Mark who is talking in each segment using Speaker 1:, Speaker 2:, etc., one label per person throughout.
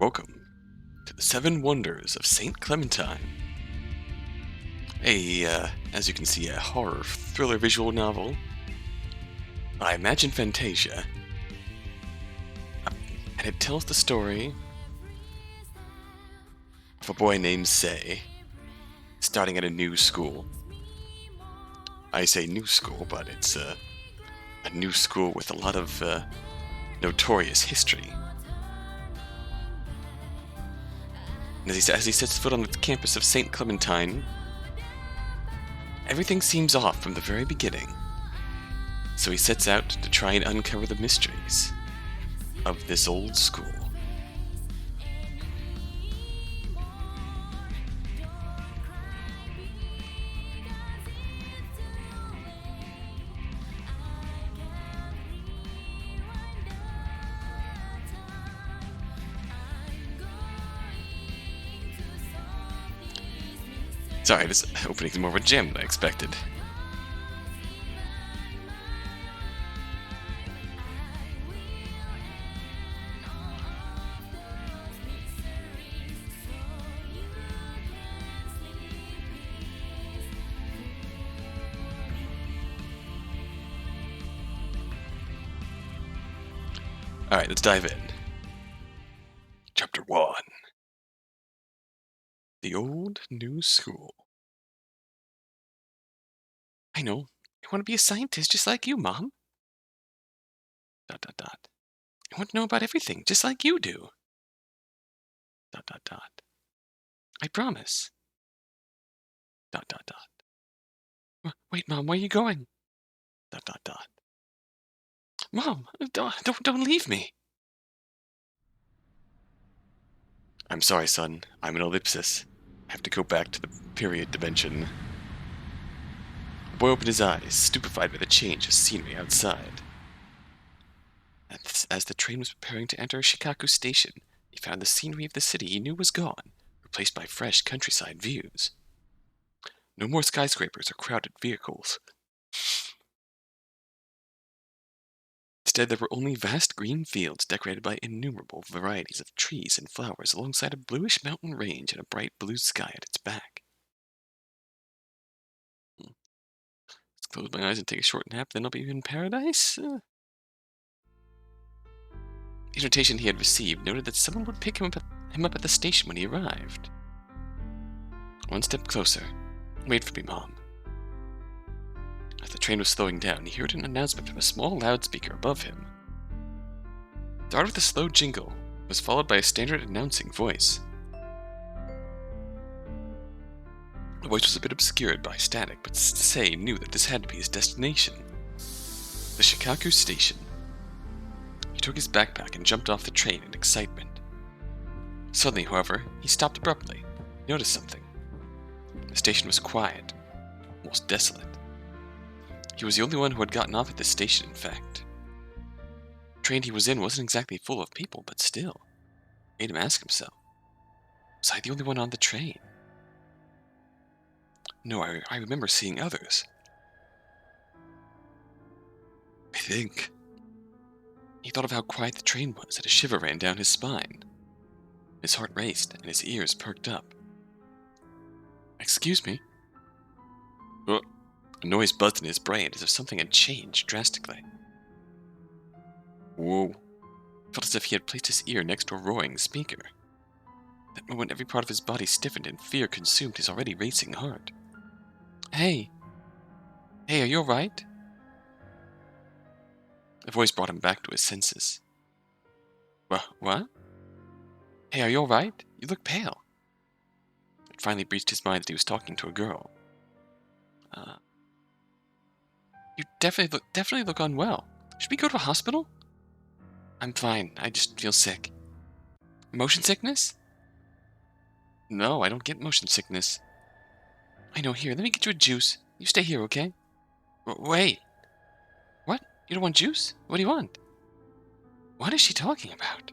Speaker 1: Welcome to the Seven Wonders of St Clementine. As you can see, a horror thriller visual novel by Imagine Fantasia. And it tells the story of a boy named Sei starting at a new school. I say new school, but it's a new school with a lot of notorious history. And as he sets foot on the campus of St Clementine, everything seems off from the very beginning. So he sets out to try and uncover the mysteries of this old school. Sorry, this opening is more of a jam than I expected. Alright, let's dive in. Chapter 1. The Old New School. I know. I want to be a scientist just like you, Mom. ... I want to know about everything just like you do. ... I promise. ... Wait, Mom, where are you going? ... Mom, don't leave me. I'm sorry, son. I'm an ellipsis. I have to go back to the period dimension. The boy opened his eyes, stupefied by the change of scenery outside. As the train was preparing to enter Shikaku Station, he found the scenery of the city he knew was gone, replaced by fresh countryside views. No more skyscrapers or crowded vehicles. Instead, there were only vast green fields decorated by innumerable varieties of trees and flowers alongside a bluish mountain range and a bright blue sky at its back. Let's close my eyes and take a short nap, then I'll be in paradise? The invitation he had received noted that someone would pick him up at the station when he arrived. One step closer. Wait for me, Mom. As the train was slowing down, he heard an announcement from a small loudspeaker above him. It started with a slow jingle, was followed by a standard announcing voice. The voice was a bit obscured by static, but Sei knew that this had to be his destination. The Shikaku Station. He took his backpack and jumped off the train in excitement. Suddenly, however, he stopped abruptly. He noticed something. The station was quiet, almost desolate. He was the only one who had gotten off at this station, in fact. The train he was in wasn't exactly full of people, but still, it made him ask himself, was I the only one on the train? No, I remember seeing others. I think. He thought of how quiet the train was, and a shiver ran down his spine. His heart raced, and his ears perked up. Excuse me? A noise buzzed in his brain as if something had changed drastically. Whoa. It felt as if he had placed his ear next to a roaring speaker. At that moment, every part of his body stiffened and fear consumed his already racing heart. Hey! Hey, are you alright? The voice brought him back to his senses. What? Hey, are you alright? You look pale. It finally breached his mind that he was talking to a girl. You definitely look unwell. Should we go to a hospital? I'm fine. I just feel sick. Motion sickness? No, I don't get motion sickness. I know. Here, let me get you a juice. You stay here, okay? Wait. What? You don't want juice? What do you want? What is she talking about?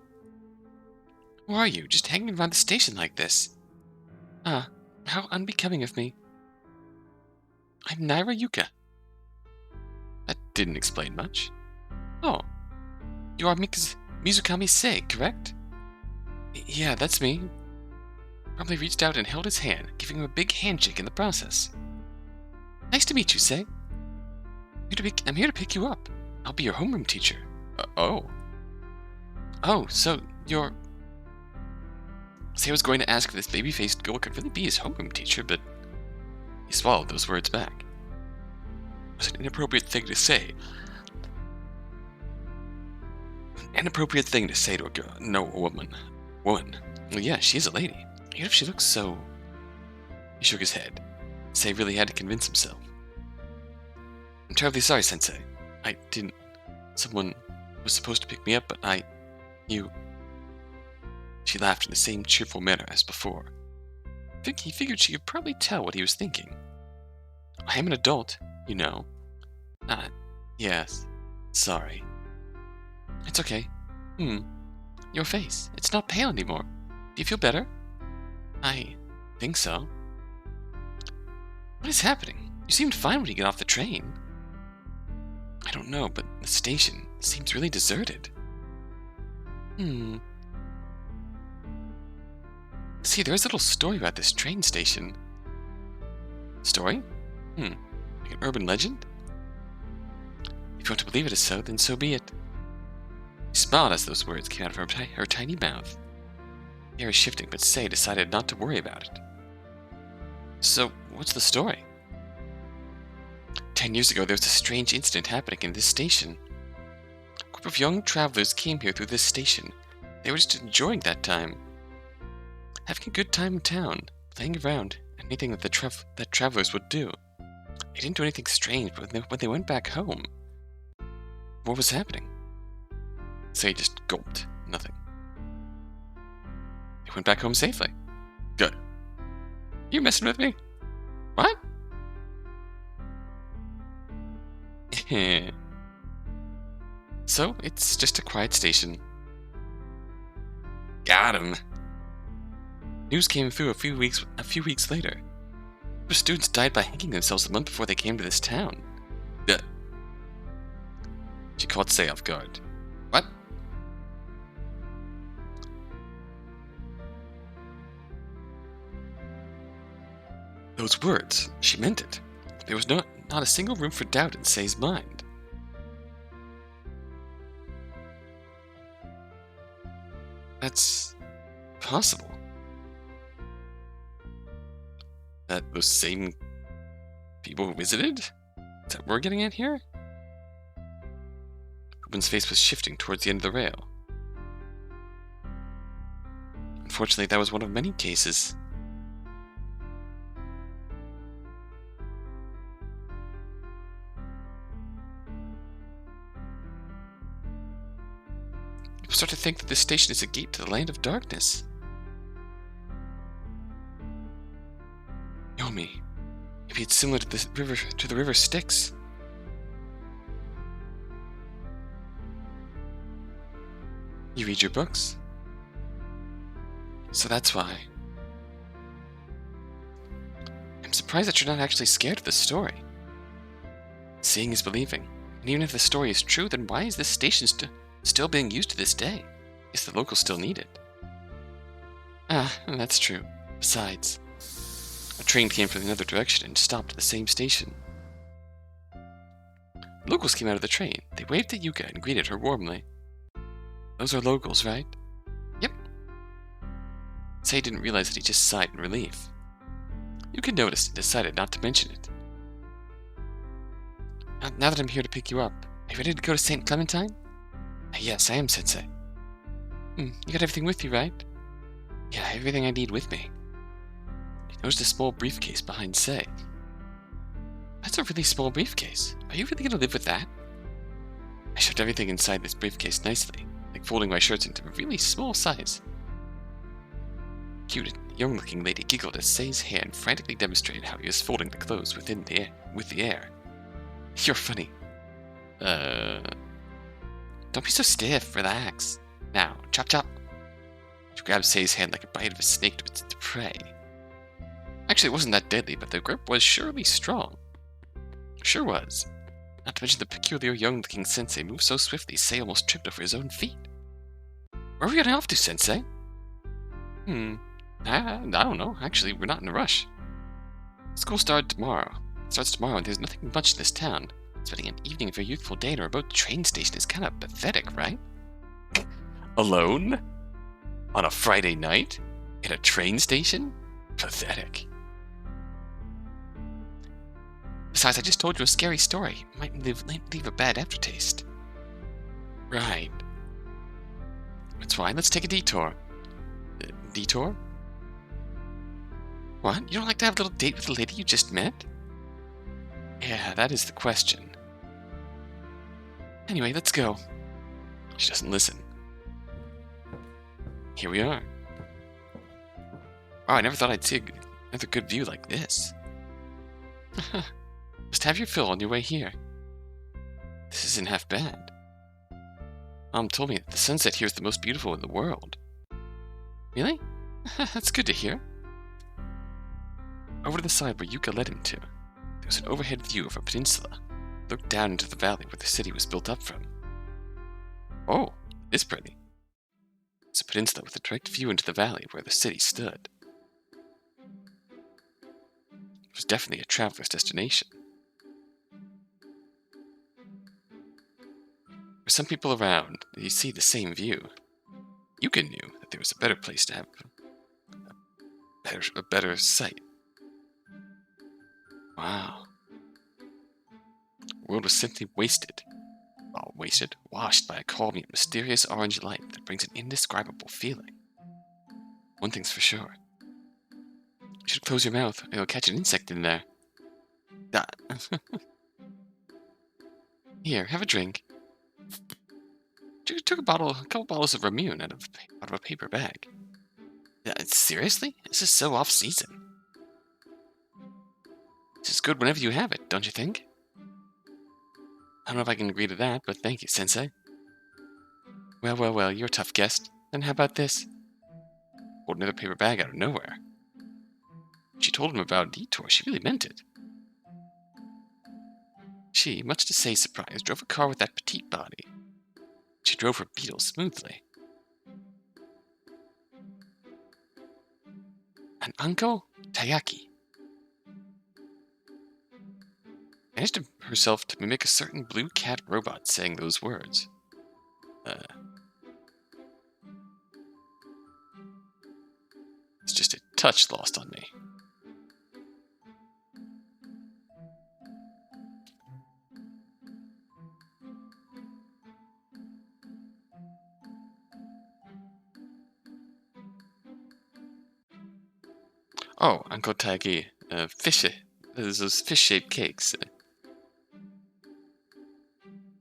Speaker 1: Who are you? Just hanging around the station like this? How unbecoming of me. I'm Naira Yuka. That didn't explain much. Oh, you are Mizukami Sei, correct? Yeah, that's me. Probably reached out and held his hand, giving him a big handshake in the process. Nice to meet you, Sei. I'm here to pick you up. I'll be your homeroom teacher. Oh. Oh, so you're... Sei was going to ask if this baby-faced girl could really be his homeroom teacher, but he swallowed those words back. It was an inappropriate thing to say. An inappropriate thing to say to a girl. No, a woman. Woman. Well, yeah, she's a lady. Even if she looks so... He shook his head. Sei really had to convince himself. I'm terribly sorry, Sensei. I didn't... Someone was supposed to pick me up, but you... She laughed in the same cheerful manner as before. He figured she could probably tell what he was thinking. I am an adult, you know. Yes. Sorry. It's okay. Your face. It's not pale anymore. Do you feel better? I think so. What is happening? You seemed fine when you got off the train. I don't know, but the station seems really deserted. See, there's a little story about this train station. Story? Like an urban legend? If you want to believe it is so, then so be it. She smiled as those words came out of her tiny mouth. The air was shifting, but Sei decided not to worry about it. So, what's the story? 10 years ago, there was a strange incident happening in this station. A group of young travelers came here through this station. They were just enjoying that time. Having a good time in town, playing around, anything that that travelers would do. They didn't do anything strange, but when they went back home, what was happening? Sei just gulped. Nothing. They went back home safely. Good. You messing with me? What? So, it's just a quiet station. Got him. News came through a few weeks later. The students died by hanging themselves a month before they came to this town. She caught Sei off guard. What? Those words, she meant it. There was not a single room for doubt in Sei's mind. That's possible. That those same people visited? Is that what we're getting at here? Ruben's face was shifting towards the end of the rail. Unfortunately, that was one of many cases. People start to think that this station is a gate to the land of darkness. Yomi. Maybe it's similar to the river Styx. You read your books? So that's why. I'm surprised that you're not actually scared of the story. Seeing is believing. And even if the story is true, then why is this station still being used to this day? Guess the locals still need it. That's true. Besides, a train came from another direction and stopped at the same station. Locals came out of the train. They waved at Yuka and greeted her warmly. Those are locals, right? Yep. Sei didn't realize that he just sighed in relief. Yuka noticed and decided not to mention it. Now that I'm here to pick you up, are you ready to go to St Clementine? Yes, I am, Sensei. You got everything with you, right? Yeah, everything I need with me. He noticed a small briefcase behind Sei. That's a really small briefcase. Are you really going to live with that? I shoved everything inside this briefcase nicely, like folding my shirts into a really small size. Cute, young-looking lady giggled as Sei's hand frantically demonstrated how he was folding the clothes with the air. You're funny. Don't be so stiff. Relax. Now, chop chop. She grabbed Sei's hand like a bite of a snake to prey. Actually, it wasn't that deadly, but the grip was surely strong. Sure was. Not to mention the peculiar young-looking sensei moved so swiftly, Sei almost tripped over his own feet. Where are we getting off to, Sensei? Hmm. I don't know. Actually, we're not in a rush. School starts tomorrow. And there's nothing much in this town. Spending an evening of your youthful day in a remote train station is kind of pathetic, right? Alone? On a Friday night? In a train station? Pathetic. Besides, I just told you a scary story. It might leave a bad aftertaste. Right. That's fine. Let's take a detour. Detour? What? You don't like to have a little date with the lady you just met? Yeah, that is the question. Anyway, let's go. She doesn't listen. Here we are. Oh, I never thought I'd see another good view like this. Just have your fill on your way here. This isn't half bad. Mom told me that the sunset here is the most beautiful in the world. Really? That's good to hear. Over to the side where Yuuto led him to, there was an overhead view of a peninsula. Looked down into the valley where the city was built up from. Oh, it's pretty. It's a peninsula with a direct view into the valley where the city stood. It was definitely a traveler's destination. For some people around, you see the same view. Yuuto knew that there was a better place to have a better sight. Wow. The world was simply wasted. Well, washed by a calm yet mysterious orange light that brings an indescribable feeling. One thing's for sure. You should close your mouth, or you'll catch an insect in there. Here, have a drink. Took a couple bottles of Ramune out of a paper bag. Seriously? This is so off-season. This is good whenever you have it, don't you think? I don't know if I can agree to that, but thank you, Sensei. Well, you're a tough guest. Then how about this? Pulled another paper bag out of nowhere. She told him about a detour. She really meant it. She, much to Sei's surprise, drove a car with that petite body. She drove her beetle smoothly. An Anko Tayaki managed herself to mimic a certain blue cat robot saying those words. It's just a touch lost on me. Oh, Uncle Taggy, those fish-shaped cakes,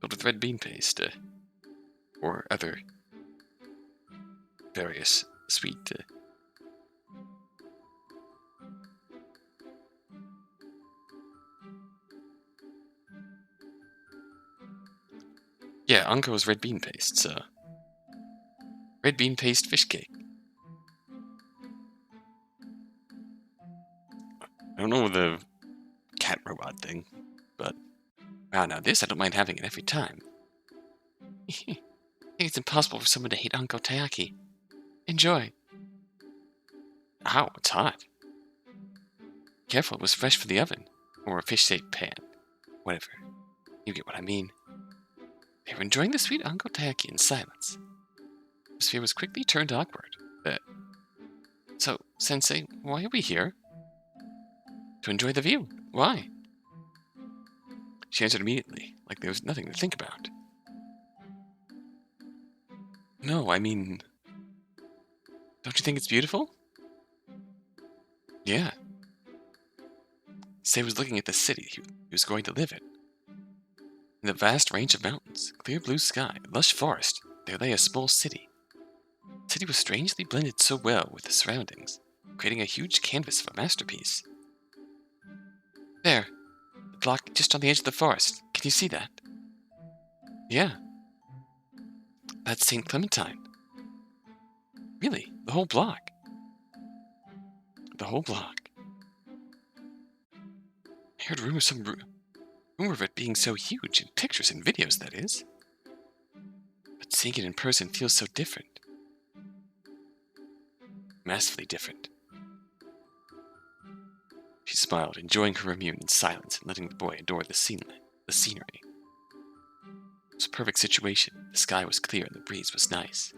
Speaker 1: filled with red bean paste, or other various sweet, yeah, Uncle's red bean paste, so red bean paste fish cake. I don't know the cat robot thing, but wow, now this I don't mind having it every time. I think it's impossible for someone to hate Uncle Tayaki. Enjoy. Ow, it's hot. Careful, it was fresh from the oven. Or a fish-shaped pan. Whatever. You get what I mean. They were enjoying the sweet Uncle Tayaki in silence. The atmosphere was quickly turned awkward. So, Sensei, why are we here? To enjoy the view. Why? She answered immediately, like there was nothing to think about. No, I mean... Don't you think it's beautiful? Yeah. Sei was looking at the city he was going to live in. In the vast range of mountains, clear blue sky, lush forest, there lay a small city. The city was strangely blended so well with the surroundings, creating a huge canvas of a masterpiece. There, the block just on the edge of the forest. Can you see that? Yeah. That's St Clementine. Really, the whole block. The whole block. I heard rumor of it being so huge in pictures and videos, that is. But seeing it in person feels so different. massively different. She smiled, enjoying her immune in silence and letting the boy adore the scenery. It was a perfect situation. The sky was clear and the breeze was nice.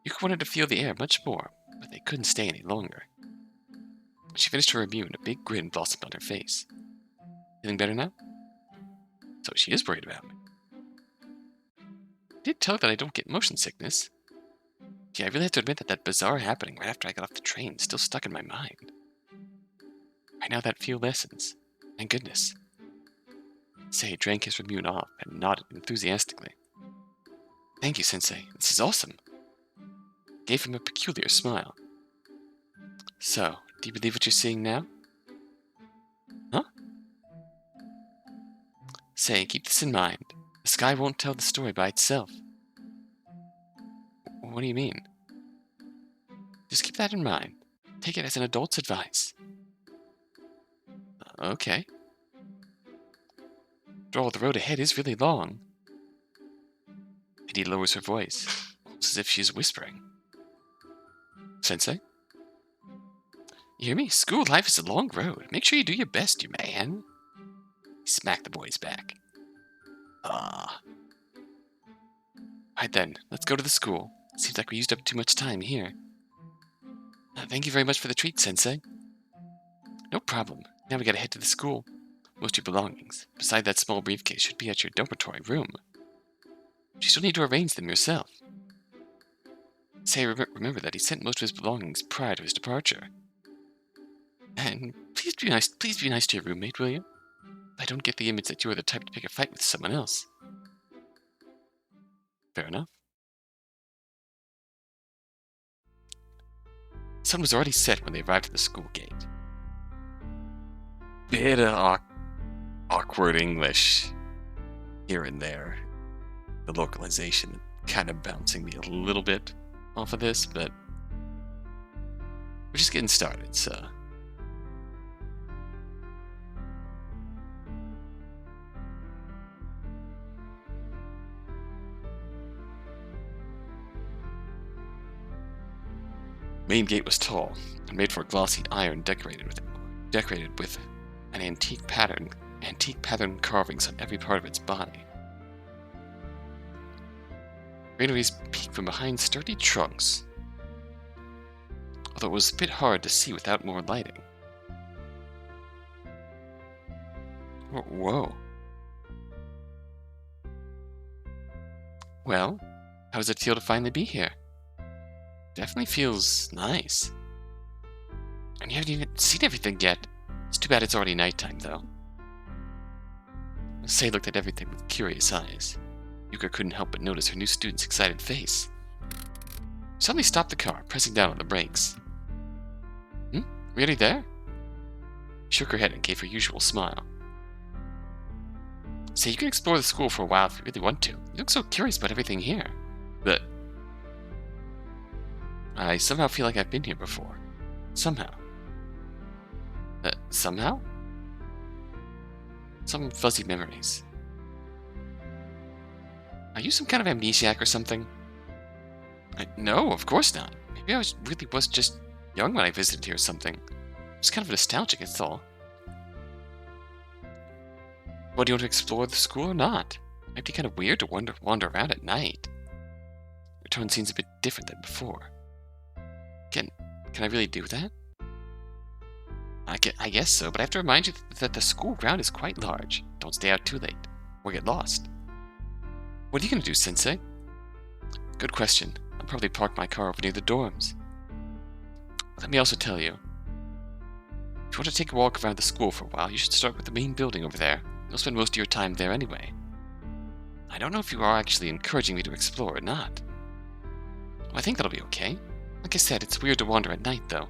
Speaker 1: Yuuko wanted to feel the air much more, but they couldn't stay any longer. When she finished her immune, a big grin blossomed on her face. Feeling better now? So she is worried about me. I did tell her that I don't get motion sickness. Yeah, I really have to admit that bizarre happening right after I got off the train is still stuck in my mind. Right now that fear lessens. Thank goodness. Sei drank his immune off and nodded enthusiastically. Thank you, Sensei. This is awesome. Gave him a peculiar smile. So, do you believe what you're seeing now? Huh? Sei, keep this in mind. The sky won't tell the story by itself. What do you mean? Just keep that in mind. Take it as an adult's advice. Okay. After all, the road ahead is really long. Lady lowers her voice, almost as if she is whispering. Sensei? You hear me? School life is a long road. Make sure you do your best, you man. He smacked the boy's back. Right then, let's go to the school. Seems like we used up too much time here. Thank you very much for the treat, Sensei. No problem. Now we gotta head to the school. Most of your belongings, beside that small briefcase, should be at your dormitory room. You still need to arrange them yourself. Say, remember that he sent most of his belongings prior to his departure. And please be nice to your roommate, will you? I don't get the image that you are the type to pick a fight with someone else. Fair enough. The sun was already set when they arrived at the school gate. Bit of awkward English here and there. The localization kind of bouncing me a little bit off of this, but we're just getting started, so. Main gate was tall and made for glossy iron decorated with an antique pattern carvings on every part of its body. Granaries peeked from behind sturdy trunks, although it was a bit hard to see without more lighting. Whoa. Well, how does it feel to finally be here? Definitely feels nice. And you haven't even seen everything yet. It's too bad it's already nighttime, though. Sei looked at everything with curious eyes. Yuuko couldn't help but notice her new student's excited face. She suddenly stopped the car, pressing down on the brakes. Really there? She shook her head and gave her usual smile. Sei, you can explore the school for a while if you really want to. You look so curious about everything here. But I somehow feel like I've been here before. Somehow. Somehow? Some fuzzy memories. Are you some kind of amnesiac or something? No, of course not. Maybe I really was just young when I visited here or something. It's kind of nostalgic, that's all. Well, do you want to explore the school or not? It might be kind of weird to wander around at night. Your tone seems a bit different than before. Can I really do that? I guess so, but I have to remind you that the school ground is quite large. Don't stay out too late, or get lost. What are you going to do, Sensei? Good question. I'll probably park my car over near the dorms. Let me also tell you, if you want to take a walk around the school for a while, you should start with the main building over there. You'll spend most of your time there anyway. I don't know if you are actually encouraging me to explore or not. Well, I think that'll be okay. Like I said, it's weird to wander at night, though.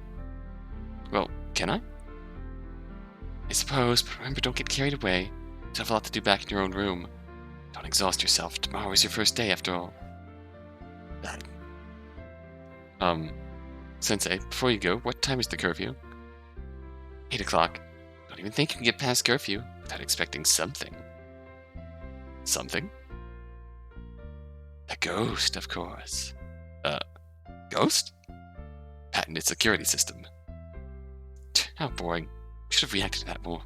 Speaker 1: Well, can I? I suppose, but remember, don't get carried away. You have a lot to do back in your own room. Don't exhaust yourself. Tomorrow is your first day, after all. Sensei, before you go, what time is the curfew? 8 o'clock. Don't even think you can get past curfew without expecting something. Something? A ghost, of course. Ghost? patented security system. How boring. Should have reacted to that more.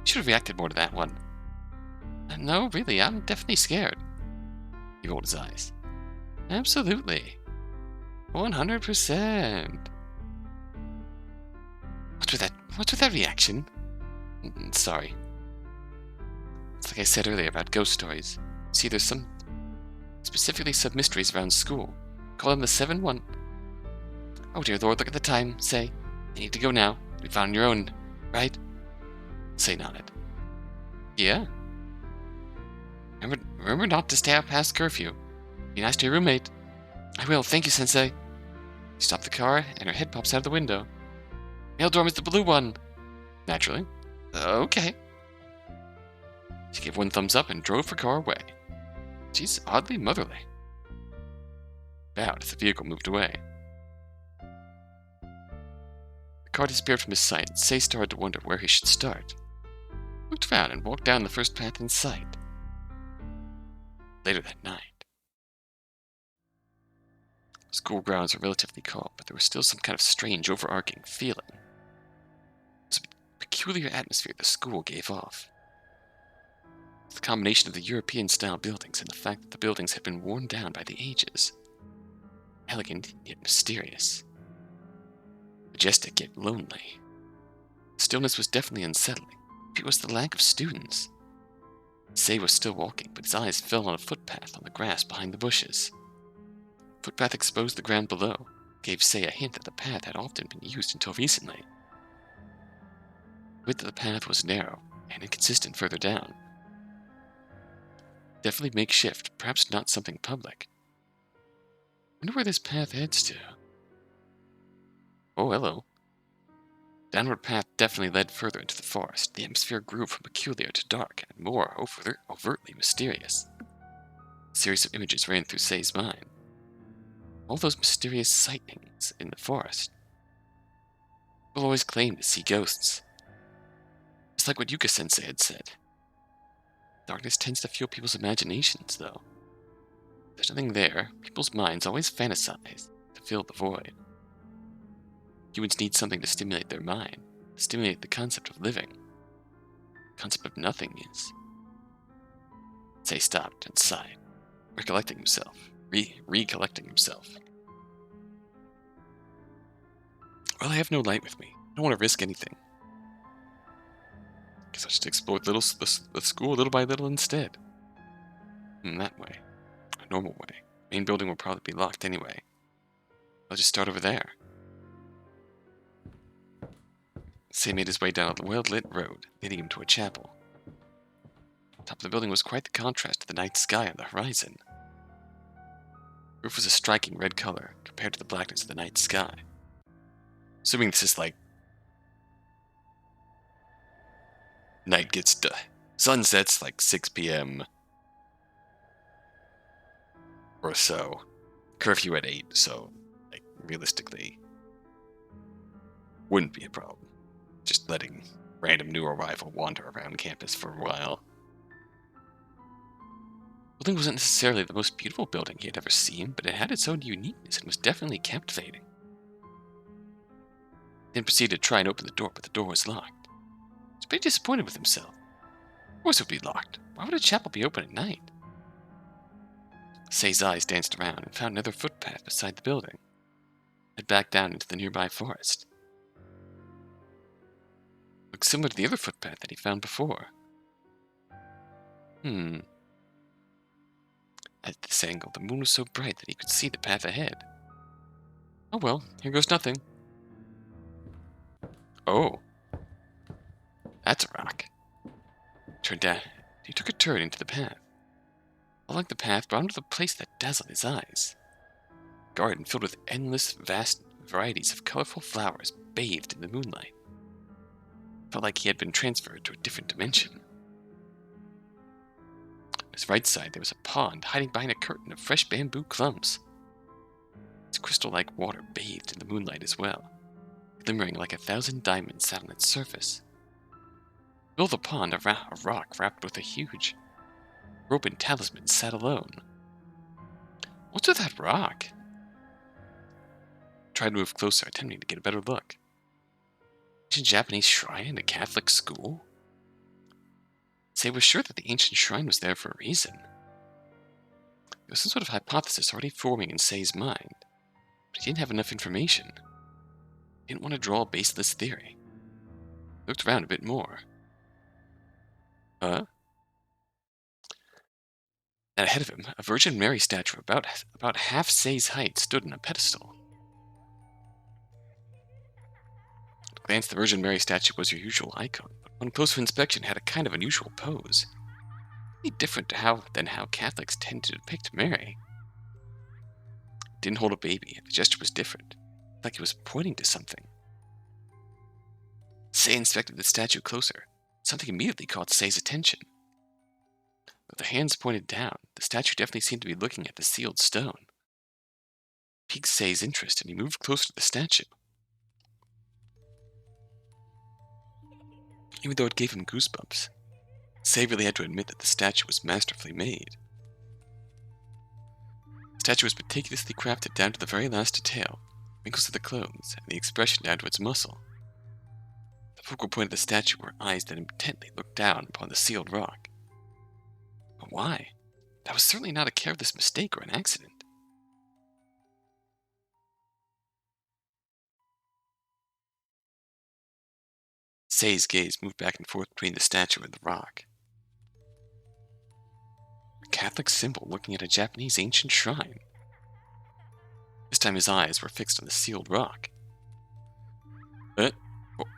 Speaker 1: Should have reacted more to that one. No, really, I'm definitely scared. He rolled his eyes. Absolutely. 100%. What's with that reaction? Sorry. It's like I said earlier about ghost stories. See, there's some specifically sub-mysteries around school. Call them the 7-1. Oh dear Lord, look at the time. Say, you need to go now. We found your own, right? Say nodded. Yeah. Remember not to stay out past curfew. Be nice to your roommate. I will, thank you, Sensei. You stop the car, and her head pops out of the window. Mail dorm is the blue one. Naturally. Okay. She gave one thumbs up and drove her car away. She's oddly motherly. Bowed as the vehicle moved away. The car disappeared from his sight. Sei started to wonder where he should start. Looked around and walked down the first path in sight. Later that night. School grounds were relatively calm, but there was still some kind of strange overarching feeling. It was a peculiar atmosphere the school gave off. The combination of the European-style buildings and the fact that the buildings had been worn down by the ages. Elegant, yet mysterious. Majestic, yet lonely. The stillness was definitely unsettling. It was the lack of students. Sei was still walking, but his eyes fell on a footpath on the grass behind the bushes. The footpath exposed the ground below, gave Sei a hint that the path had often been used until recently. The width of the path was narrow and inconsistent further down. Definitely makeshift, perhaps not something public. Wonder where this path heads to. Oh, hello. The downward path definitely led further into the forest. The atmosphere grew from peculiar to dark and more overtly mysterious. A series of images ran through Sei's mind. All those mysterious sightings in the forest. People always claim to see ghosts. It's like what Yuuto-sensei had said. Darkness tends to fuel people's imaginations, though. If there's nothing there, people's minds always fantasize to fill the void. Humans need something to stimulate their mind, to stimulate the concept of living. The concept of nothingness. Sei stopped and sighed, recollecting himself. Recollecting himself. Well, I have no light with me. I don't want to risk anything. Guess I'll just explore the school little by little instead. In that way. A normal way. Main building will probably be locked anyway. I'll just start over there. Sei made his way down a well-lit road, leading him to a chapel. The top of the building was quite the contrast to the night sky on the horizon. The roof was a striking red color compared to the blackness of the night sky. Assuming this is like night gets to sunsets like 6 p.m. or so. Curfew at 8, so like realistically wouldn't be a problem. Just letting random new arrival wander around campus for a while. The building wasn't necessarily the most beautiful building he had ever seen, but it had its own uniqueness and was definitely captivating. He then proceeded to try and open the door, but the door was locked. He was pretty disappointed with himself. Of course it would be locked. Why would a chapel be open at night? Sei's eyes danced around and found another footpath beside the building. Led back down into the nearby forest. Looked similar to the other footpath that he found before. At this angle, the moon was so bright that he could see the path ahead. Oh well, here goes nothing. Oh. That's a rock. Turned down. He took a turn into the path. Along the path brought him to the place that dazzled his eyes. A garden filled with endless, vast varieties of colorful flowers bathed in the moonlight. Felt like he had been transferred to a different dimension. On his right side, there was a pond hiding behind a curtain of fresh bamboo clumps. Its crystal-like water bathed in the moonlight as well, glimmering like 1,000 diamonds sat on its surface. Below the pond, a rock wrapped with a huge rope and talisman sat alone. What's with that rock? tried to move closer, attempting to get a better look. Ancient Japanese shrine in a Catholic school? Sei was sure that the ancient shrine was there for a reason. There was some sort of hypothesis already forming in Sei's mind, but he didn't have enough information. He didn't want to draw a baseless theory. He looked around a bit more. Huh? And ahead of him, a Virgin Mary statue about half Sei's height stood on a pedestal. At a glance, the Virgin Mary statue was her usual icon, but on closer inspection had a kind of unusual pose. Really different than how Catholics tend to depict Mary. It didn't hold a baby, and the gesture was different, like it was pointing to something. Sei inspected the statue closer. Something immediately caught Sei's attention. With the hands pointed down, the statue definitely seemed to be looking at the sealed stone. It piqued Sei's interest, and he moved closer to the statue. Even though it gave him goosebumps, Sei really had to admit that the statue was masterfully made. The statue was meticulously crafted down to the very last detail, wrinkles of the clothes, and the expression down to its muscle. The focal point of the statue were eyes that intently looked down upon the sealed rock. But why? That was certainly not a careless mistake or an accident. Sei's gaze moved back and forth between the statue and the rock. A Catholic symbol looking at a Japanese ancient shrine. This time his eyes were fixed on the sealed rock.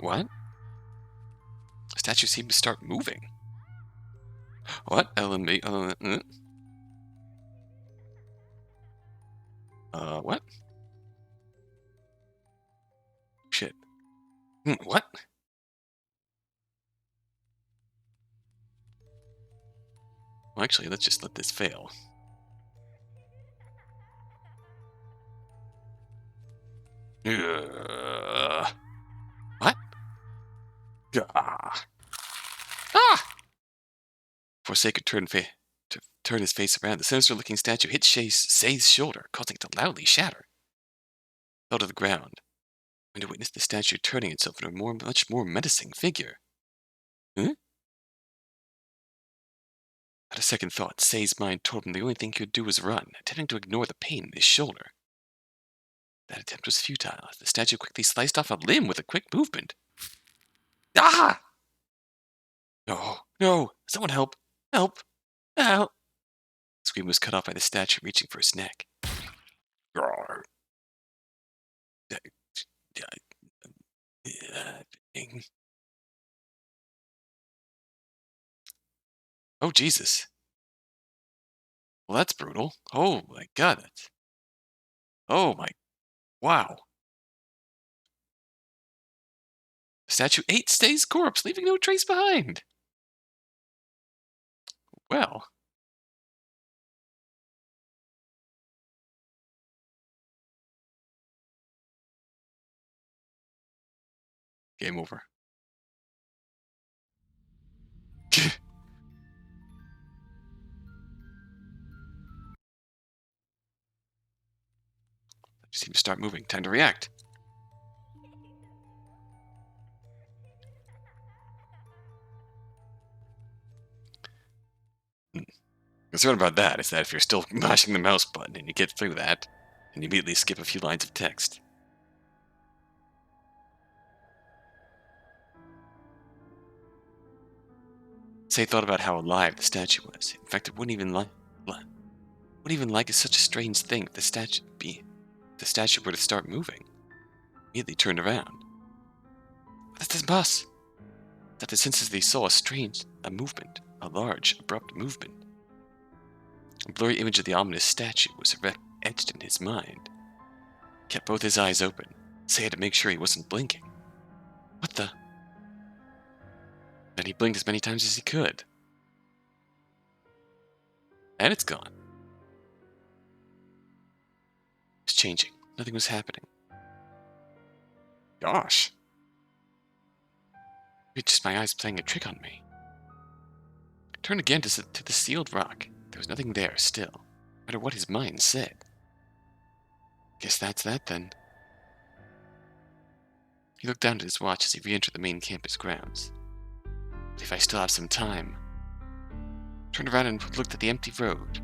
Speaker 1: What? The statue seemed to start moving. What? LMB? What? Shit. What? Well, actually, let's just let this fail. What? Ah! Before Sei could turn his face around, the sinister-looking statue hit Sei's shoulder, causing it to loudly shatter. It fell to the ground, and to witness the statue turning itself into a much more menacing figure. Huh? At a second thought, Sei's mind told him the only thing he could do was run, attempting to ignore the pain in his shoulder. That attempt was futile, as the statue quickly sliced off a limb with a quick movement. Ah! No! Someone help! Help! Help! The scream was cut off by the statue reaching for his neck. Oh, Jesus. Well, that's brutal. Oh, my God. Oh, my... Wow. The statue ate Sei's corpse, leaving no trace behind. Well... Game over. Just seem to start moving. Time to react. Concern about that is that if you're still mashing the mouse button and you get through that, and you immediately skip a few lines of text. Sei thought about how alive the statue was. In fact, it wouldn't even like such a strange thing if the statue were to start moving. Immediately turned around. What is this bus? That the senses they saw a movement, a large, abrupt movement. A blurry image of the ominous statue was etched in his mind. He kept both his eyes open. Sei had to make sure he wasn't blinking. What the? Then he blinked as many times as he could. And it's gone. It was changing. Nothing was happening. Gosh. It's just my eyes playing a trick on me. I turned again to the sealed rock. There was nothing there still, no matter what his mind said. Guess that's that then. He looked down at his watch as he re-entered the main campus grounds. But if I still have some time... Turned around and looked at the empty road,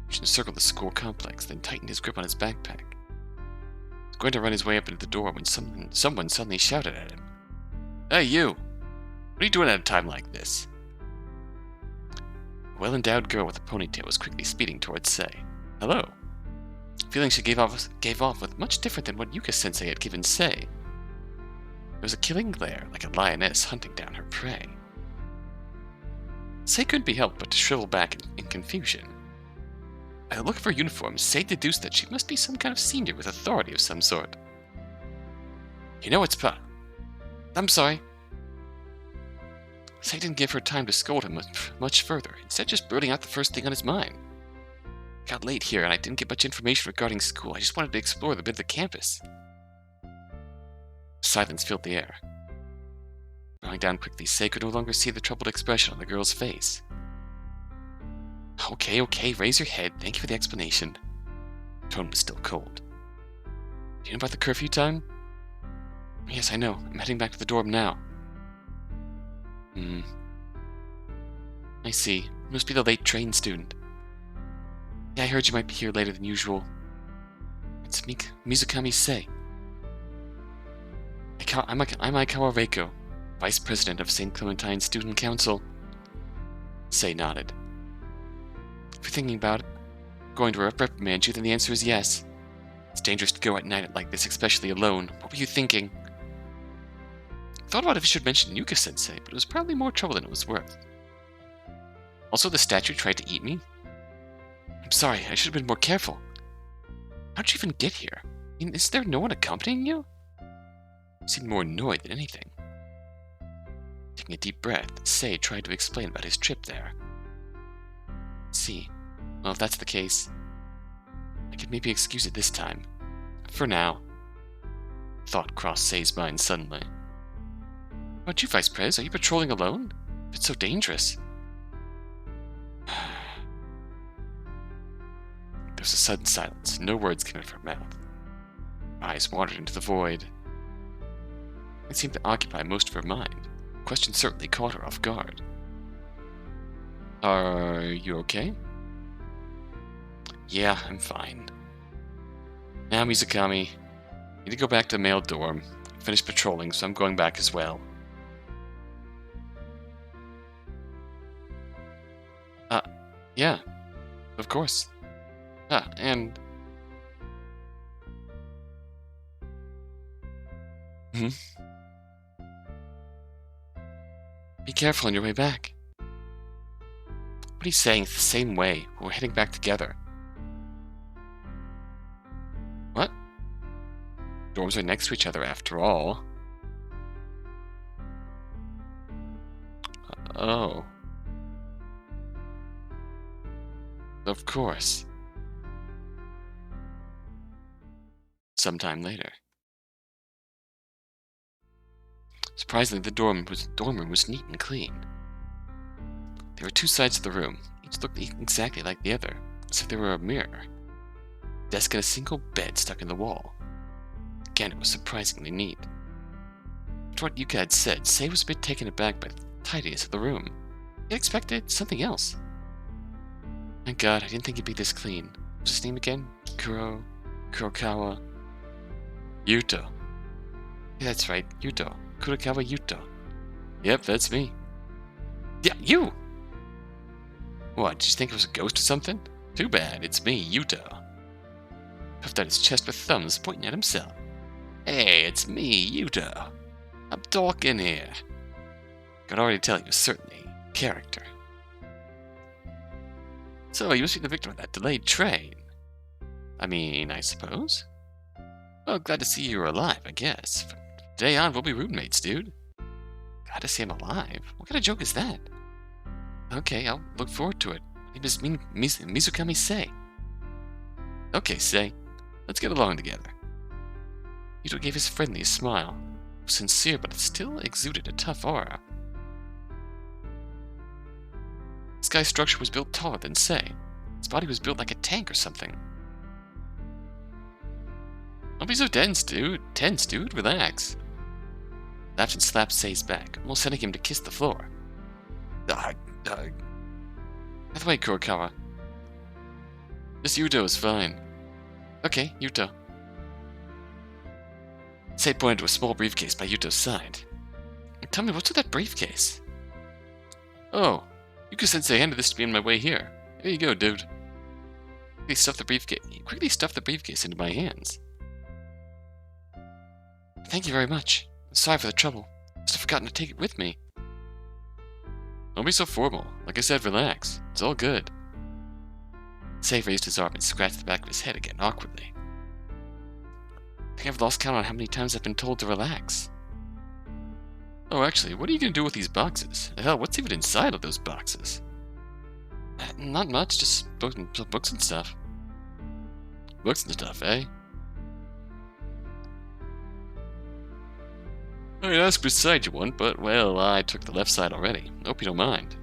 Speaker 1: which encircled the school complex, then tightened his grip on his backpack. He was going to run his way up into the door when someone suddenly shouted at him. Hey, you! What are you doing at a time like this? A well-endowed girl with a ponytail was quickly speeding towards Sei. Hello. Feeling she gave off with much different than what Yuka-sensei had given Sei. There was a killing glare, like a lioness hunting down her prey. Sei couldn't be helped but to shrivel back in confusion. By the look of her uniform, Sei deduced that she must be some kind of senior with authority of some sort. You know it's I'm sorry. Sei didn't give her time to scold him much further, instead just blurting out the first thing on his mind. It got late here and I didn't get much information regarding school. I just wanted to explore the bit of the campus. Silence filled the air. Drawing down quickly, Sei could no longer see the troubled expression on the girl's face. Okay, raise your head. Thank you for the explanation. The tone was still cold. Do you know about the curfew time? Yes, I know. I'm heading back to the dorm now. I see. You must be the late train student. Yeah, I heard you might be here later than usual. It's Mizukami Sei. I'm Aikawa Reiko, Vice President of St Clementine Student Council. Sei nodded. If you're thinking about it, going to reprimand you, then the answer is yes. It's dangerous to go at night like this, especially alone. What were you thinking? I thought about if I should mention Yuka-sensei, but it was probably more trouble than it was worth. Also, the statue tried to eat me. I'm sorry, I should have been more careful. How'd you even get here? I mean, is there no one accompanying you? You seemed more annoyed than anything. Taking a deep breath, Sei tried to explain about his trip there. See, well, if that's the case, I could maybe excuse it this time. For now. Thought crossed Sei's mind suddenly. How about you, Vice Prez? Are you patrolling alone? If it's so dangerous. There was a sudden silence. No words came out of her mouth. Her eyes wandered into the void. It seemed to occupy most of her mind. The question certainly caught her off guard. Are you okay? Yeah, I'm fine. Now, Mizukami, I need to go back to the male dorm. Finish patrolling, so I'm going back as well. Yeah, of course. And... Be careful on your way back. What he's saying is the same way. We're heading back together. What? Dorms are next to each other after all. Oh. Of course. Sometime later. Surprisingly, the dorm room was neat and clean. There were two sides to the room. Each looked exactly like the other, as if there were a mirror. A desk and a single bed stuck in the wall. Again, it was surprisingly neat. After what Yuka had said, Sei was a bit taken aback by the tidiness of the room. He had expected something else. Thank God, I didn't think he'd be this clean. What's his name again? Kurokawa... Yuuto. Yeah, that's right, Yuuto. Kurokawa Yuuto. Yep, that's me. Yeah, you! What, did you think it was a ghost or something? Too bad, it's me, Yuuto. Puffed out his chest with thumbs, pointing at himself. Hey, it's me, Yuuto. I'm talking here. Could already tell you certainly character. So, you must be the victim of that delayed train. I mean, I suppose. Well, glad to see you're alive, I guess. From today on, we'll be roommates, dude. Glad to see I'm alive? What kind of joke is that? Okay, I'll look forward to it. My name is Mizukami Sei. Okay, Sei. Let's get along together. Yuuto gave his friendliest smile. It was sincere, but it still exuded a tough aura. This guy's structure was built taller than Sei. His body was built like a tank or something. Don't be so tense, dude. Relax. laughed and slapped Sei's back, almost sending him to kiss the floor. By the way, Kurokawa, this Yuuto is fine. Okay, Yuuto. Sei pointed to a small briefcase by Yuuto's side. Tell me, what's with that briefcase? Oh, Yuko-sensei handed this to me on my way here. Here you go, dude. Quickly stuff the briefcase into my hands. Thank you very much. Sorry for the trouble. Must have forgotten to take it with me. Don't be so formal. Like I said, relax. It's all good. Sei raised his arm and scratched the back of his head again awkwardly. I think I've lost count on how many times I've been told to relax. Oh, actually, what are you going to do with these boxes? Hell, what's even inside of those boxes? Not much, just books and stuff. Books and stuff, eh? I'd ask which side you want, but, well, I took the left side already. Hope you don't mind.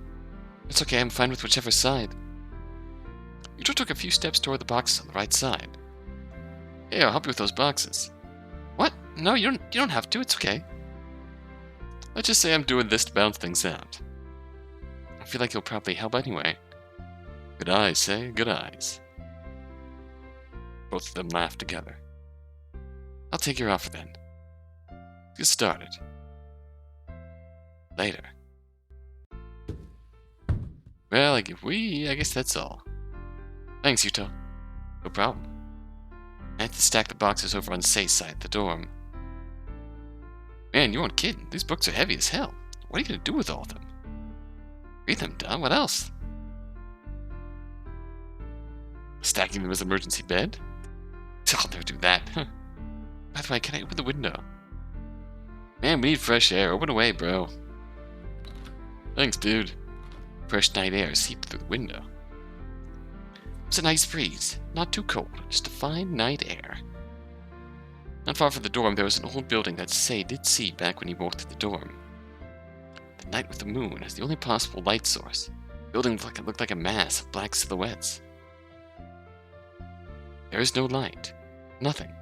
Speaker 1: It's okay, I'm fine with whichever side. Yuuto took a few steps toward the boxes on the right side. Hey, I'll help you with those boxes. What? No, you don't have to, it's okay. Let's just say I'm doing this to balance things out. I feel like you'll probably help anyway. Good eyes, Sei, good eyes. Both of them laughed together. I'll take your offer then. Get started. Later. Well, I guess that's all. Thanks, Yuuto. No problem. I had to stack the boxes over on Sei's side of the dorm. Man, you weren't kidding. These books are heavy as hell. What are you going to do with all of them? Read them, duh. What else? Stacking them as an emergency bed? I'll never do that. By the way, can I open the window? Man, we need fresh air. Open away, bro. Thanks, dude. Fresh night air seeped through the window. It was a nice breeze. Not too cold. Just a fine night air. Not far from the dorm, there was an old building that Sei did see back when he walked through the dorm. The night with the moon as the only possible light source. The building looked like a mass of black silhouettes. There is no light. Nothing.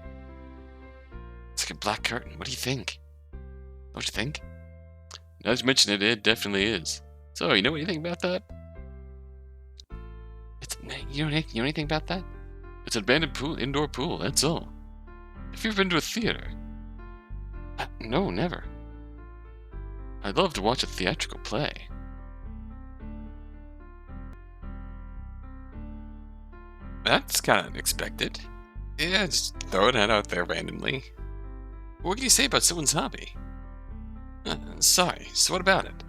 Speaker 1: It's like a black curtain. What do you think? Don't you think? Now that you mention it, it definitely is. So, you know anything about that? You know anything about that? It's an abandoned indoor pool, that's all. Have you ever been to a theater? No, never. I'd love to watch a theatrical play. That's kind of unexpected. Yeah, just throwing that out there randomly. What can you say about someone's hobby? Sorry, so what about it?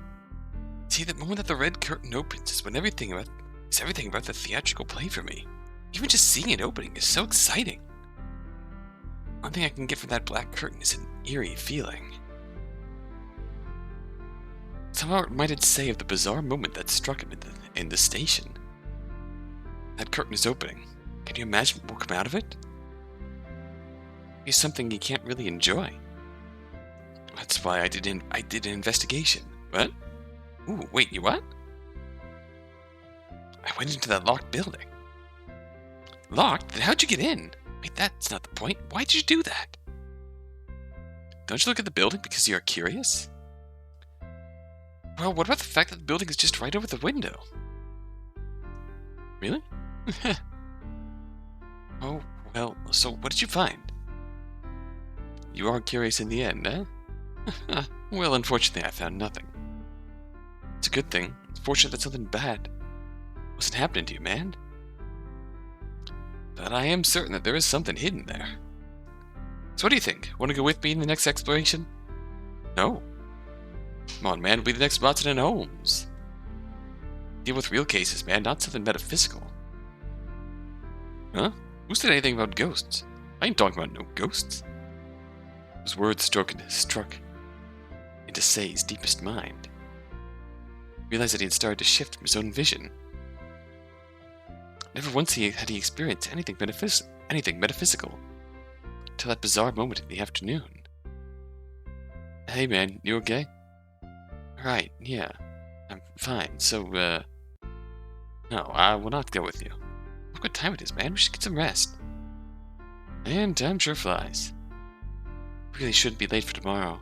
Speaker 1: See, the moment that the red curtain opens is when everything about the theatrical play for me. Even just seeing it opening is so exciting. One thing I can get from that black curtain is an eerie feeling. Somehow it reminded Sei of the bizarre moment that struck him in the station. That curtain is opening. Can you imagine what will come out of it? It's something you can't really enjoy. That's why I did an investigation. What? Ooh, wait, you what? I went into that locked building. Locked? Then how'd you get in? Wait, that's not the point. Why'd you do that? Don't you look at the building because you're curious? Well, what about the fact that the building is just right over the window? Really? Oh, well, so what did you find? You are curious in the end, eh? Well, unfortunately, I found nothing. It's a good thing. It's fortunate that something bad wasn't happening to you, man. But I am certain that there is something hidden there. So what do you think? Want to go with me in the next exploration? No. Come on, man. We'll be the next Watson and Holmes. Deal with real cases, man, not something metaphysical. Huh? Who said anything about ghosts? I ain't talking about no ghosts. Those words struck into Sei's deepest mind. He realized that he had started to shift from his own vision. Never once had he experienced anything metaphysical until that bizarre moment in the afternoon. Hey man, you okay? Right, yeah. I'm fine, so, no, I will not go with you. Look what time it is, man. We should get some rest. And time sure flies. Really shouldn't be late for tomorrow.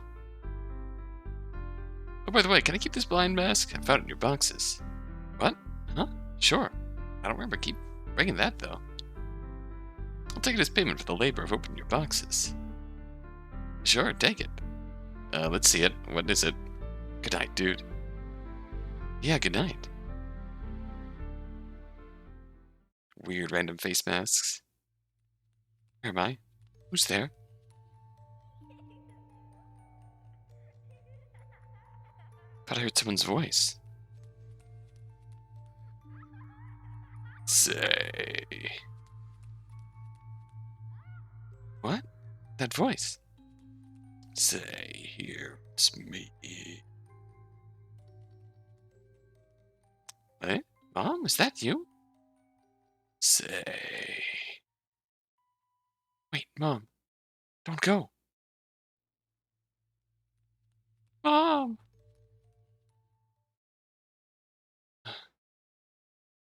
Speaker 1: Oh, by the way, can I keep this blind mask? I found it in your boxes. What? Huh? Sure. I don't remember keep bringing that, though. I'll take it as payment for the labor of opening your boxes. Sure, take it. Let's see it. What is it? Good night, dude. Yeah, good night. Weird random face masks. Where am I? Who's there? Thought I heard someone's voice. Say. What? That voice? Say, here, it's me. Eh? Mom, is that you? Say. Wait, Mom. Don't go. Mom!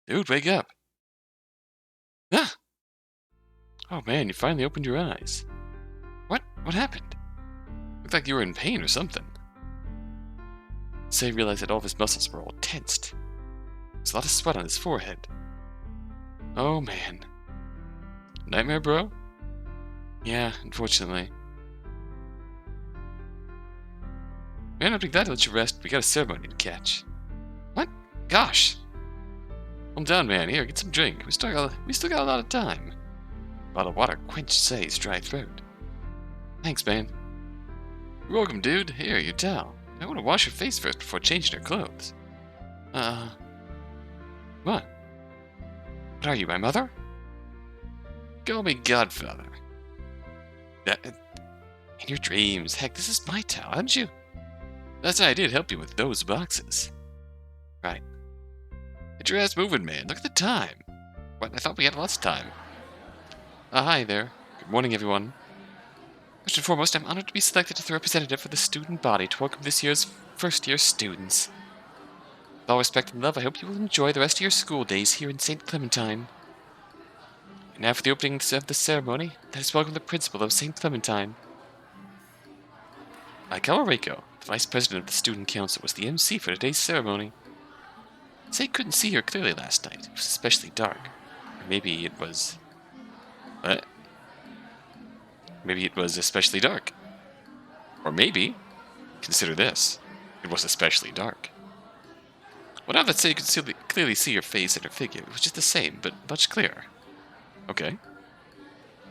Speaker 1: Dude, wake up. Ah! Oh man, you finally opened your eyes. What? What happened? Looked like you were in pain or something. Say realized that all of his muscles were all tensed. There's a lot of sweat on his forehead. Oh man. Nightmare, bro? Yeah, unfortunately. Man, I'll be glad to let you rest. We got a ceremony to catch. What? Gosh! Calm down, man. Here, get some drink. We still got a lot of time. A bottle of water quenched Say's dry throat. Thanks, man. You're welcome, dude. Here, your towel. I want to wash your face first before changing your clothes. What? What are you, my mother? Call me Godfather. In your dreams. Heck, this is my towel, haven't you? That's why I did help you with those boxes. Right. Get your ass moving, man. Look at the time. What? I thought we had lots of time. Hi there. Good morning, everyone. First and foremost, I'm honored to be selected as the representative for the student body to welcome this year's first-year students. With all respect and love, I hope you will enjoy the rest of your school days here in St. Clementine. And now for the opening of the ceremony, let us welcome the principal of St. Clementine. Rico, the vice president of the student council, was the MC for today's ceremony. Say couldn't see her clearly last night. It was especially dark. Or maybe it was... Maybe it was especially dark. Or maybe, consider this, it was especially dark. Well, now that Say could clearly see her face and her figure, it was just the same, but much clearer. Okay.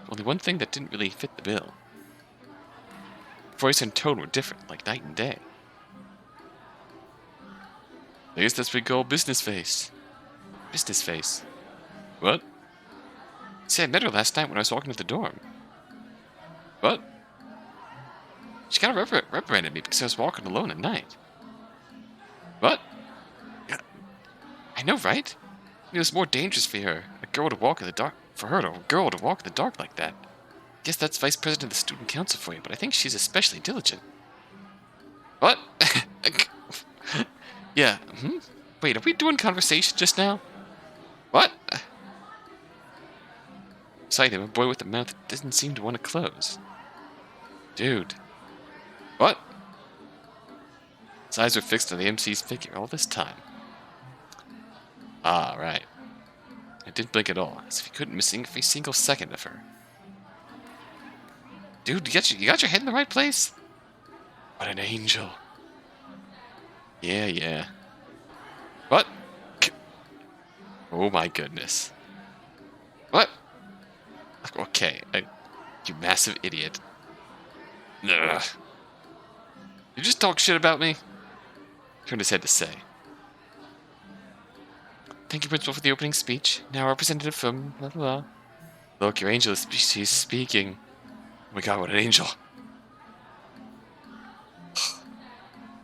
Speaker 1: Only one thing that didn't really fit the bill. Voice and tone were different, like night and day. I guess that's what we call business face. Business face. What? See, I met her last night when I was walking to the dorm. What? She kind of reprimanded me because I was walking alone at night. What? I know, right? It was more dangerous for her, a girl to walk in the dark. For her, a girl to walk in the dark like that. Guess that's vice president of the student council for you, but I think she's especially diligent. What? Yeah. Wait, are we doing conversation just now? What? Beside him, a boy with a mouth that doesn't seem to want to close. Dude. What? His eyes were fixed on the MC's figure all this time. Ah, right. I didn't blink at all, as if he couldn't miss a single second of her. Dude, you got your head in the right place? What an angel. Yeah. What? Oh my goodness. What? Okay, you massive idiot. Ugh. You just talk shit about me? Turned his head to Say. Thank you, Principal, for the opening speech. Now representative from blah, blah, blah. Look, your angel is she's speaking. Oh my god, what an angel.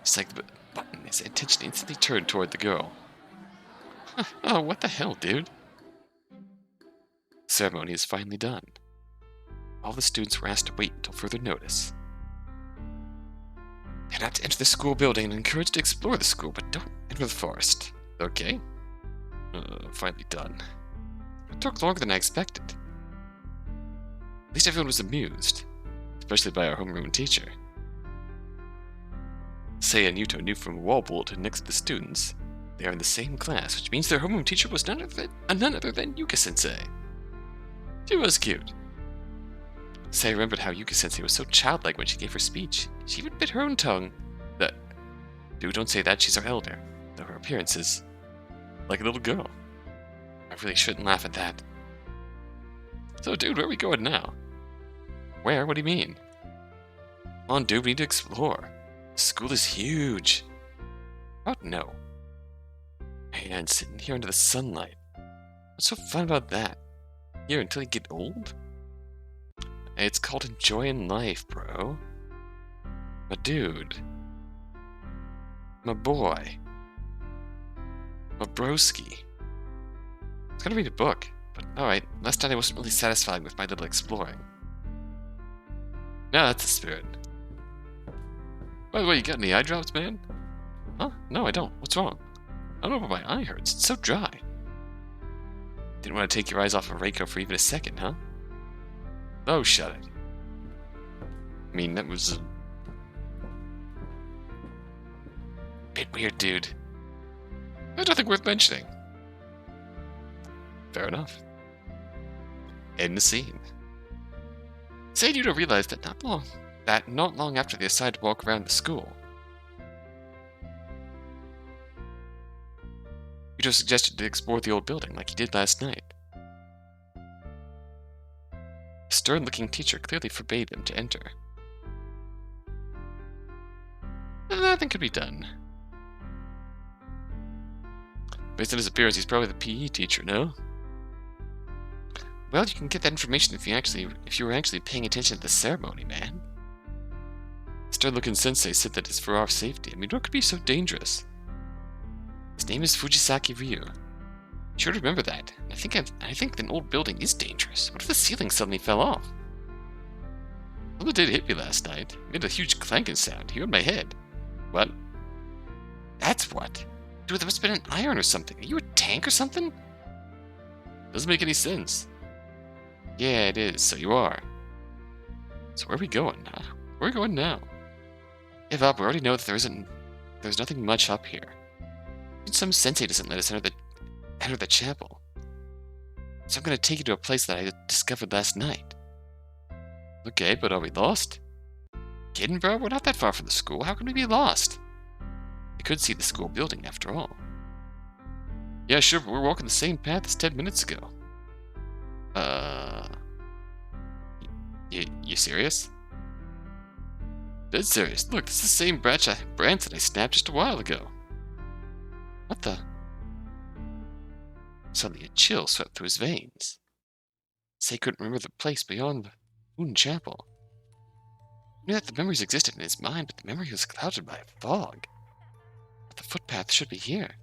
Speaker 1: It's like the button. His attention instantly turned toward the girl. Oh, what the hell, dude? The ceremony is finally done. All the students were asked to wait until further notice. They're not to enter the school building and encouraged to explore the school, but don't enter the forest. Okay. Finally done. It took longer than I expected. At least everyone was amused, especially by our homeroom teacher. Sei and Yuuto knew from a wall bulletin next to the students. They are in the same class, which means their homeroom teacher was none other than Yuka-sensei. She was cute. Sei remembered how Yuka-sensei was so childlike when she gave her speech. She even bit her own tongue. Dude, don't say that, she's our elder, though her appearance is like a little girl. I really shouldn't laugh at that. So, dude, where are we going now? Where? What do you mean? Come on, dude, we need to explore. The school is huge. Oh, no. Man, sitting here under the sunlight. What's so fun about that? Here until you get old? Hey, it's called enjoying life, bro. My dude. My boy. My broski. I was gonna read a book, but alright, last night I wasn't really satisfied with my little exploring. No, that's the spirit. By the way, you got any eye drops, man? Huh? No, I don't. What's wrong? I don't know why my eye hurts. It's so dry. Didn't want to take your eyes off of Reiko for even a second, huh? Oh, shut it. I mean, that was a bit weird, dude. There's nothing worth mentioning. Fair enough. End the scene. Say Yuuto realized that not long after they decided to walk around the school, Yuuto suggested to explore the old building like he did last night. A stern-looking teacher clearly forbade them to enter. Nothing could be done. Based on his appearance, he's probably the PE teacher, no? Well, you can get that information if you were actually paying attention to the ceremony, man. Stern-looking sensei said that it's for our safety. I mean, what could be so dangerous? His name is Fujisaki Ryu. You should remember that. I think an old building is dangerous. What if the ceiling suddenly fell off? Well, it did hit me last night. It made a huge clanking sound here in my head. What? That's what? Dude, there must have been an iron or something. Are you a tank or something? Doesn't make any sense. Yeah, it is. So you are. So where are we going? Where are we going now? Give up. We already know that there's nothing much up here. Some sensei doesn't let us enter the chapel. So I'm going to take you to a place that I discovered last night. Okay, but are we lost? Kidding, bro? We're not that far from the school. How can we be lost? I could see the school building after all. Yeah, sure, but we're walking the same path as 10 minutes ago. You serious? Dead serious. Look, this is the same branch that I snapped just a while ago. What the? Suddenly a chill swept through his veins. Sei couldn't remember the place beyond the Moon Chapel. He knew that the memories existed in his mind, but the memory was clouded by a fog. But the footpath should be here.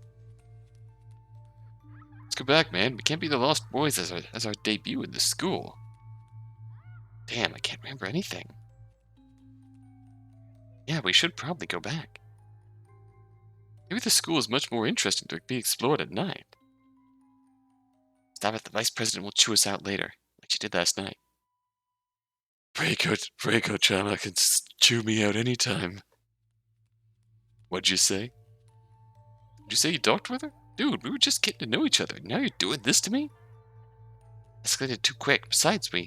Speaker 1: Let's go back, man. We can't be the lost boys as our debut in the school. Damn, I can't remember anything. Yeah, we should probably go back. Maybe the school is much more interesting to be explored at night. Stop it, the vice president will chew us out later, like she did last night. Reiko-chan can chew me out anytime. What'd you say? Did you say you talked with her? Dude, we were just getting to know each other. Now you're doing this to me? Escalated too quick. Besides, Yeah!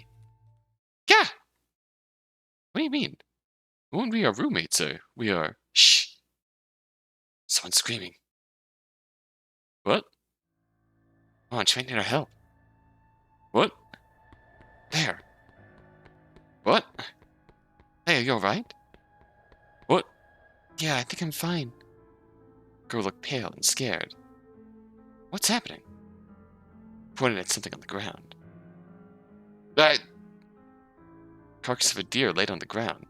Speaker 1: What do you mean? We won't be our roommates, sir. We are... Shh! Someone's screaming. What? Come on, she might need our help. What? There. What? Hey, are you alright? What? Yeah, I think I'm fine. Girl looked pale and scared. What's happening? Pointed at something on the ground. That carcass of a deer laid on the ground.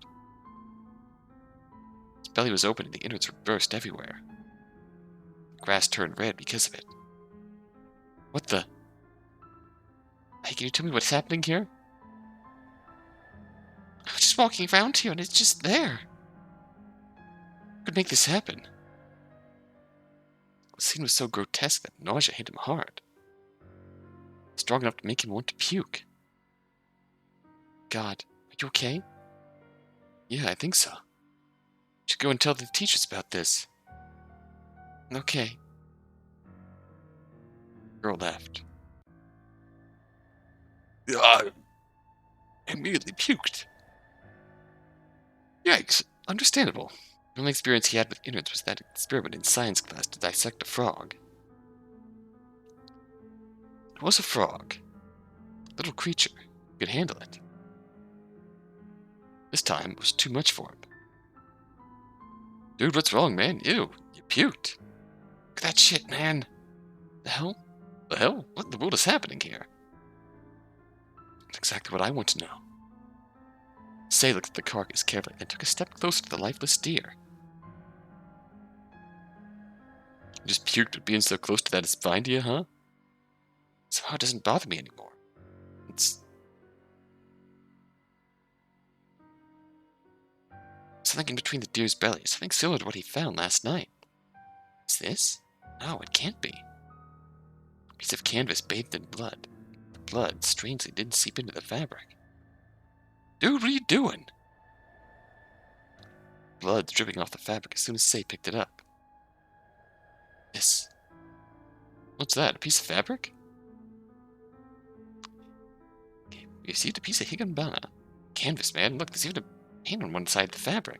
Speaker 1: Its belly was open and the innards were burst everywhere. The grass turned red because of it. What the? Hey, can you tell me what's happening here? I was just walking around here and it's just there. What could make this happen? The scene was so grotesque that nausea hit him hard. Strong enough to make him want to puke. God, are you okay? Yeah, I think so. Should go and tell the teachers about this. Okay. Girl laughed. I immediately puked. Yikes. Understandable. The only experience he had with innards was that experiment in science class to dissect a frog. It was a frog. A little creature. He could handle it. This time, it was too much for him. Dude, what's wrong, man? Ew, you puked. Look at that shit, man. The hell? The hell? What in the world is happening here? That's exactly what I want to know. Sei looked at the carcass carefully, then took a step closer to the lifeless deer. You just puked, but being so close to that is fine to you, huh? Somehow it doesn't bother me anymore. It's something in between the deer's belly, something similar to what he found last night. Is this? No, it can't be. A piece of canvas bathed in blood. The blood, strangely, didn't seep into the fabric. Dude, what are you doing? Blood's dripping off the fabric as soon as Sei picked it up. This. What's that? A piece of fabric? Okay, we received a piece of higambana. Canvas, man. Look, there's even a paint on one side of the fabric.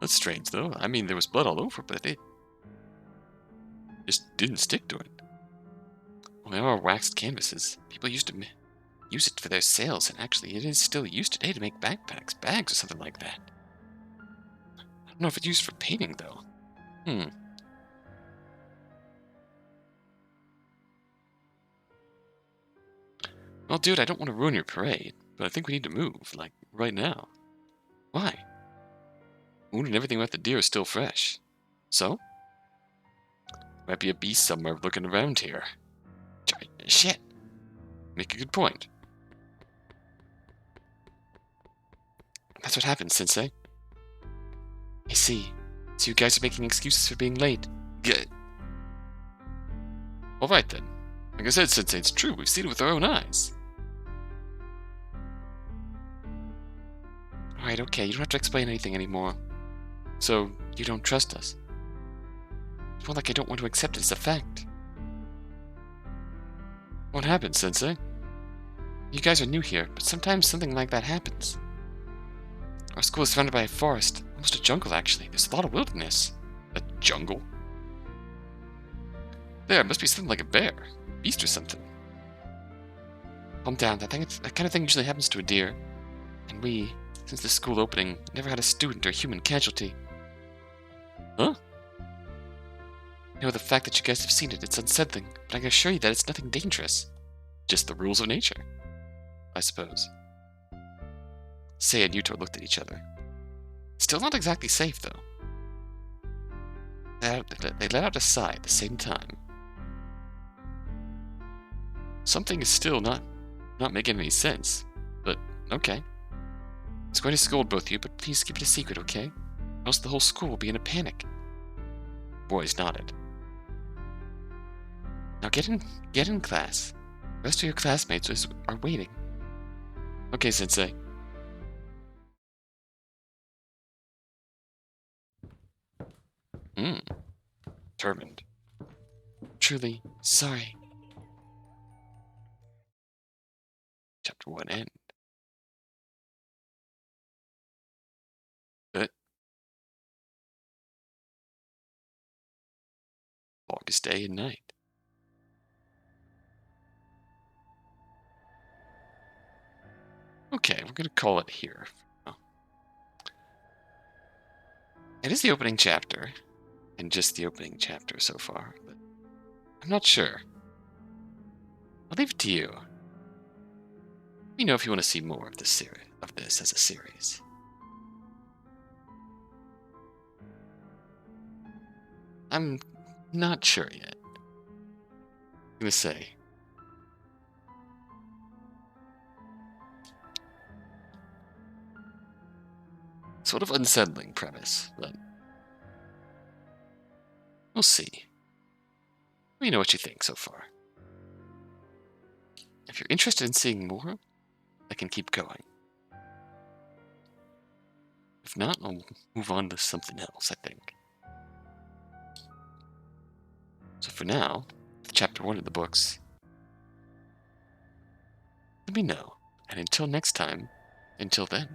Speaker 1: That's strange, though. I mean, there was blood all over, but it just didn't stick to it. Well, there are waxed canvases. People used to use it for their sails, and actually it is still used today to make backpacks, bags, or something like that. I don't know if it's used for painting, though. Well, dude, I don't want to ruin your parade, but I think we need to move, like, right now. Why? Wound and everything about the deer is still fresh. So? Might be a beast somewhere looking around here. Shit! Make a good point. That's what happened, Sensei. I see. So you guys are making excuses for being late. Good. Alright then. Like I said, Sensei, it's true. We've seen it with our own eyes. Alright, okay. You don't have to explain anything anymore. So, you don't trust us. It's more like I don't want to accept it as a fact. What happened, Sensei? You guys are new here, but sometimes something like that happens. Our school is surrounded by a forest. Almost a jungle, actually. There's a lot of wilderness. A jungle? There, it must be something like a bear. A beast or something. Calm down. That kind of thing usually happens to a deer. And we, since the school opening, never had a student or human casualty. Huh? You know, the fact that you guys have seen it, it's unsettling, but I can assure you that it's nothing dangerous. Just the rules of nature, I suppose. Sei and Yuuto looked at each other. Still not exactly safe, though. They let out a sigh at the same time. Something is still not making any sense, but okay. I was going to scold both of you, but please keep it a secret, okay? Or else the whole school will be in a panic. The boys nodded. Now get in class. The rest of your classmates are waiting. Okay, Sensei. Determined. Truly sorry. Chapter 1 end. Longest day and night. Okay, we're gonna call it here. It is the opening chapter, and just the opening chapter so far, but I'm not sure. I'll leave it to you. Let me know if you want to see more of this as a series. I'm not sure yet. I'm gonna say. Sort of unsettling premise, but we'll see. Let me know what you think so far. If you're interested in seeing more, I can keep going. If not, I'll move on to something else, I think. So for now, chapter 1 of the books, let me know. And until next time, until then.